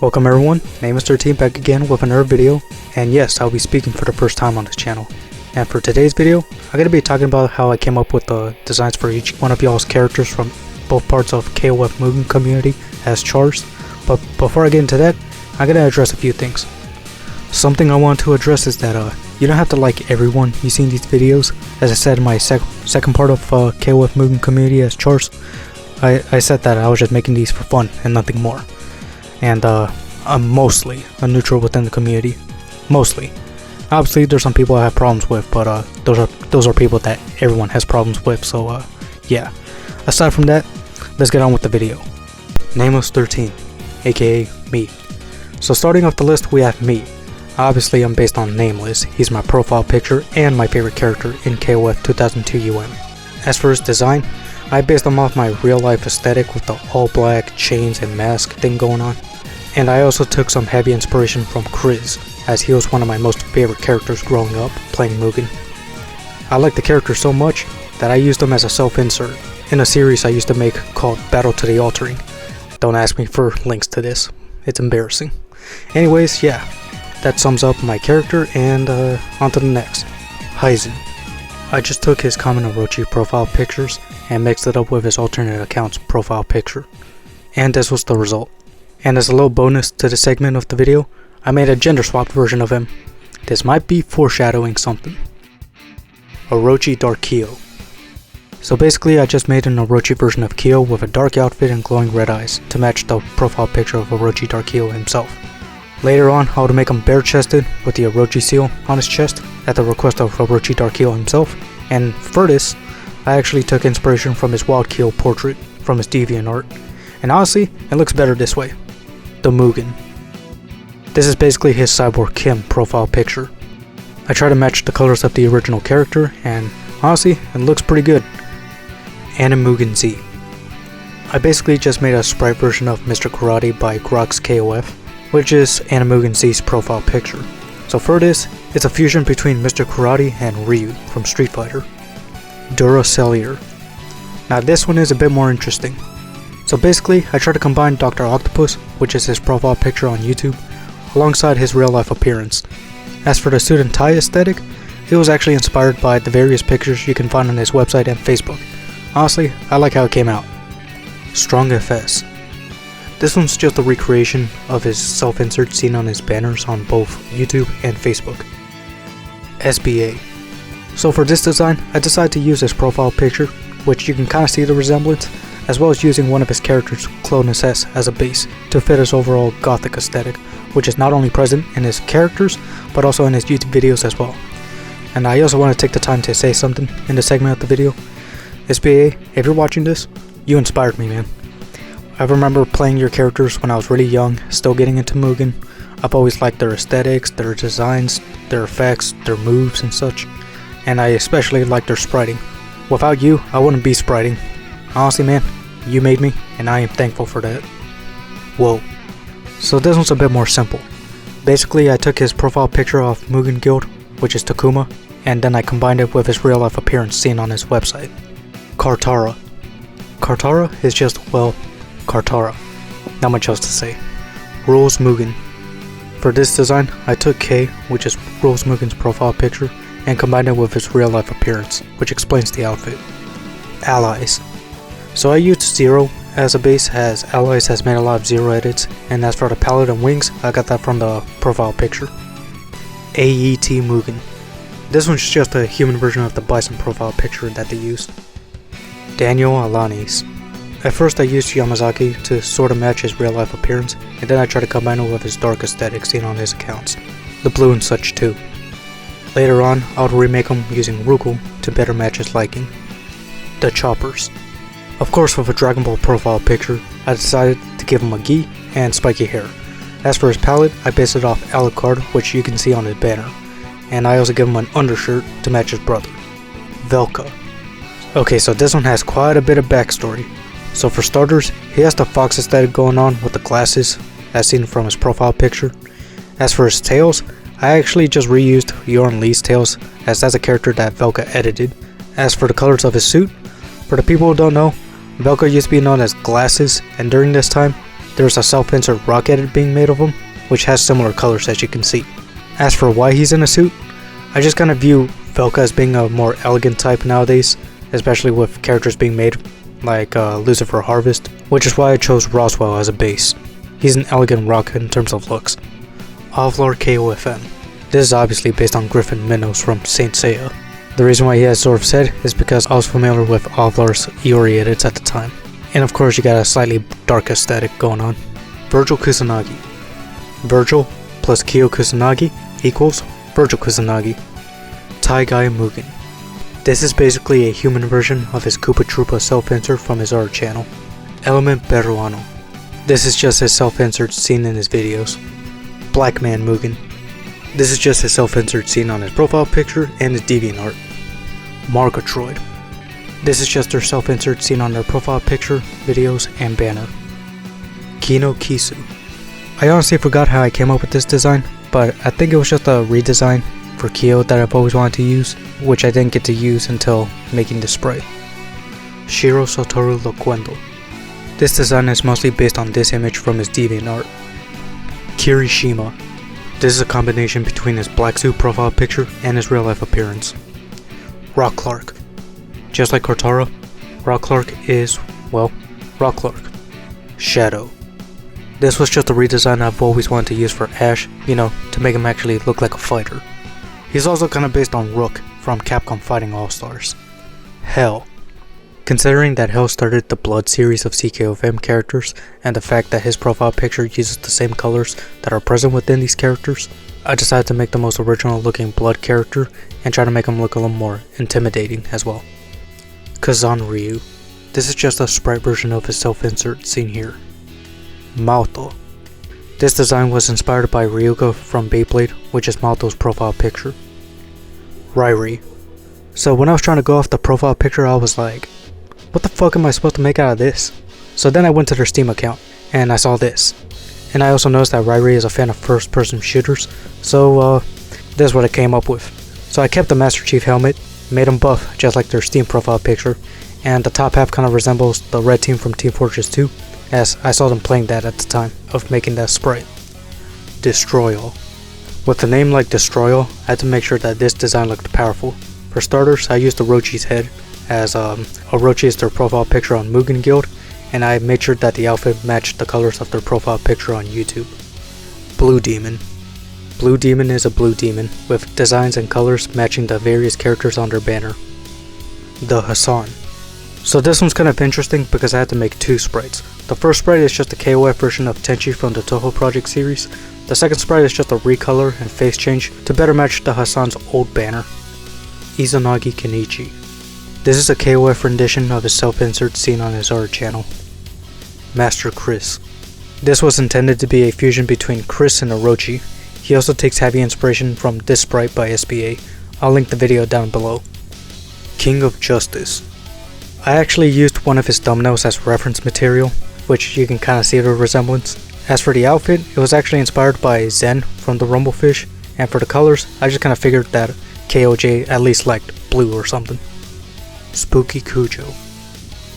Welcome everyone, N13 back again with another video, and yes, I'll be speaking for the first time on this channel. And for today's video, I'm going to be talking about how I came up with the designs for each one of y'all's characters from both parts of KOF MUGEN Community as Chars. But before I get into that, I'm going to address a few things. Something I want to address is that you don't have to like everyone you see in these videos. As I said in my second part of KOF MUGEN Community as Chars, I said that I was just making these for fun and nothing more. And I'm mostly a neutral within the community. Mostly. Obviously there's some people I have problems with, but those are people that everyone has problems with, so yeah. Aside from that, let's get on with the video. Nameless13, aka me. So starting off the list, we have me. Obviously I'm based on Nameless. He's my profile picture and my favorite character in KOF 2002 UM. As for his design, I based him off my real life aesthetic with the all black chains and mask thing going on. And I also took some heavy inspiration from Chris, as he was one of my most favorite characters growing up playing Mugen. I liked the character so much that I used him as a self-insert in a series I used to make called Battle to the Altering. Don't ask me for links to this, it's embarrassing. Anyways, yeah, that sums up my character, and on to the next. Hyzen. I just took his common Orochi profile pictures and mixed it up with his alternate account's profile picture. And this was the result. And as a little bonus to this segment of the video, I made a gender swapped version of him. This might be foreshadowing something. Orochi Dark Kyo. So basically I just made an Orochi version of Kyo with a dark outfit and glowing red eyes to match the profile picture of Orochi Dark Kyo himself. Later on I would make him bare chested with the Orochi seal on his chest at the request of Orochi Dark Kyo himself, and for this I actually took inspiration from his Wild Kyo portrait from his DeviantArt, and honestly it looks better this way. The Mugen. This is basically his Cyborg Kim profile picture. I try to match the colors of the original character, and honestly, it looks pretty good. AnimugenZ. I basically just made a sprite version of Mr. Karate by Grox KOF, which is AnimugenZ's profile picture. So for this, it's a fusion between Mr. Karate and Ryu from Street Fighter. Duracelleur. Now this one is a bit more interesting. So basically, I try to combine Dr. Octopus, which is his profile picture on YouTube, alongside his real life appearance. As for the student tie aesthetic, it was actually inspired by the various pictures you can find on his website and Facebook. Honestly, I like how it came out. Strong FS. This one's just a recreation of his self-insert seen on his banners on both YouTube and Facebook. SBA. So for this design, I decided to use his profile picture, which you can kinda see the resemblance, as well as using one of his characters, Clonus S, as a base to fit his overall gothic aesthetic, which is not only present in his characters, but also in his YouTube videos as well. And I also want to take the time to say something in this segment of the video. SBA, if you're watching this, you inspired me, man. I remember playing your characters when I was really young, still getting into Mugen. I've always liked their aesthetics, their designs, their effects, their moves and such. And I especially like their spriting. Without you, I wouldn't be spriting. Honestly, man, you made me, and I am thankful for that. Whoa. So this one's a bit more simple. Basically, I took his profile picture of Mugen Guild, which is Takuma, and then I combined it with his real life appearance seen on his website. Kartara. Kartara is just, well, Kartara. Not much else to say. Rose Mugen. For this design, I took K, which is Rose Mugen's profile picture, and combined it with his real life appearance, which explains the outfit. Allies. So I used Zero as a base, as Allies has made a lot of Zero edits, and as for the palette and wings, I got that from the profile picture. AET Mugen. This one's just a human version of the Bison profile picture that they used. Daniel Alanis. At first I used Yamazaki to sort of match his real life appearance, and then I tried to combine it with his dark aesthetic seen on his accounts, the blue and such too. Later on, I would remake him using Rugal to better match his liking. The Choppers. Of course, with a Dragon Ball profile picture, I decided to give him a gi and spiky hair. As for his palette, I based it off Alucard, which you can see on his banner, and I also give him an undershirt to match his brother. VELKA. Okay, so this one has quite a bit of backstory. So for starters, he has the fox aesthetic going on with the glasses, as seen from his profile picture. As for his tails, I actually just reused Yorn Lee's tails, as that's a character that VELKA edited. As for the colors of his suit, for the people who don't know, VELKA used to be known as Glasses, and during this time, there's a self-insert rock edit being made of him, which has similar colors as you can see. As for why he's in a suit, I just kind of view VELKA as being a more elegant type nowadays, especially with characters being made like Lucifer Harvest, which is why I chose Roswell as a base. He's an elegant rock in terms of looks. AVLAR KOFM. This is obviously based on Griffin Minnows from Saint Seiya. The reason why he has Zorf's head is because I was familiar with AVLAR's Iori edits at the time. And of course you got a slightly dark aesthetic going on. Vergil Kusanagi. Vergil plus Kyo Kusanagi equals Vergil Kusanagi. TyeGuy MUGEN. This is basically a human version of his Koopa Troopa self-insert from his art channel. Element Peruano. This is just his self-insert seen in his videos. Blackman Mugen. This is just his self-insert seen on his profile picture and his DeviantArt. MARGATROID. This is just their self-insert seen on their profile picture, videos, and banner. Kino Kisu. I honestly forgot how I came up with this design, but I think it was just a redesign for Kyo that I've always wanted to use, which I didn't get to use until making the sprite. ShirouSatoruLoquendo. This design is mostly based on this image from his DeviantArt. Kirishima. This is a combination between his black suit profile picture and his real life appearance. Rawk Klark. Just like Kartara, Rawk Klark is, well, Rawk Klark. Shadow. This was just a redesign I've always wanted to use for Ash, to make him actually look like a fighter. He's also kinda based on Rook from Capcom Fighting All-Stars. Hell. Considering that Hell started the Blood series of KOFM characters, and the fact that his profile picture uses the same colors that are present within these characters, I decided to make the most original looking Blood character and try to make him look a little more intimidating as well. Kazanryu. This is just a sprite version of his self-insert seen here. Mauto. This design was inspired by Ryuga from Beyblade, which is Mauto's profile picture. Rhirry. So when I was trying to go off the profile picture, I was like, what the fuck am I supposed to make out of this? So then I went to their Steam account, and I saw this. And I also noticed that Rhirry is a fan of first person shooters, so this is what I came up with. So I kept the Master Chief helmet, made him buff just like their Steam profile picture, and the top half kind of resembles the red team from Team Fortress 2, as I saw them playing that at the time of making that sprite. Destroyal. With a name like Destroyal, I had to make sure that this design looked powerful. For starters, I used Orochi's head, as Orochi is their profile picture on Mugen Guild, and I made sure that the outfit matched the colors of their profile picture on YouTube. Blue Demon. Blue Demon is a blue demon, with designs and colors matching the various characters on their banner. The Hassan. So this one's kind of interesting because I had to make two sprites. The first sprite is just a KOF version of Tenchi from the Toho Project series. The second sprite is just a recolor and face change to better match the Hassan's old banner. Izanagi Kenichi. This is a KOF rendition of his self-insert seen on his art channel. Master Chris. This was intended to be a fusion between Chris and Orochi. He also takes heavy inspiration from this sprite by SBA. I'll link the video down below. King of Justice. I actually used one of his thumbnails as reference material, which you can kind of see the resemblance. As for the outfit, it was actually inspired by Zen from the Rumblefish, and for the colors, I just kind of figured that KOJ at least liked blue or something. Spooky Kujo.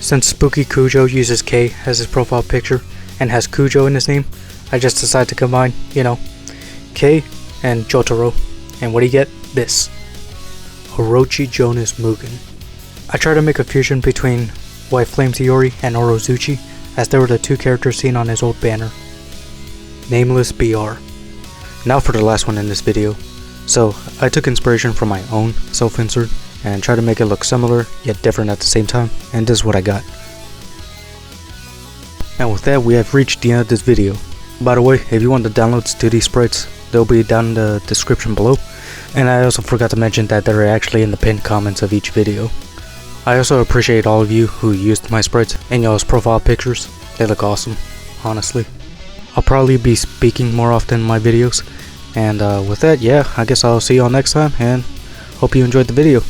Since Spooky Kujo uses K as his profile picture and has Kujo in his name, I just decided to combine, K and Jotaro, and what do you get? This. Orochi Jonas Mugen. I tried to make a fusion between White Flames Iori and Orozuchi, as they were the two characters seen on his old banner. Nameless BR. Now for the last one in this video. So I took inspiration from my own self-insert and tried to make it look similar yet different at the same time, and this is what I got. And with that, we have reached the end of this video. By the way, if you want the downloads to these sprites, they'll be down in the description below, and I also forgot to mention that they're actually in the pinned comments of each video. I also appreciate all of you who used my sprites in y'all's profile pictures. They look awesome, honestly. I'll probably be speaking more often in my videos, and with that, yeah, I guess I'll see y'all next time, and hope you enjoyed the video.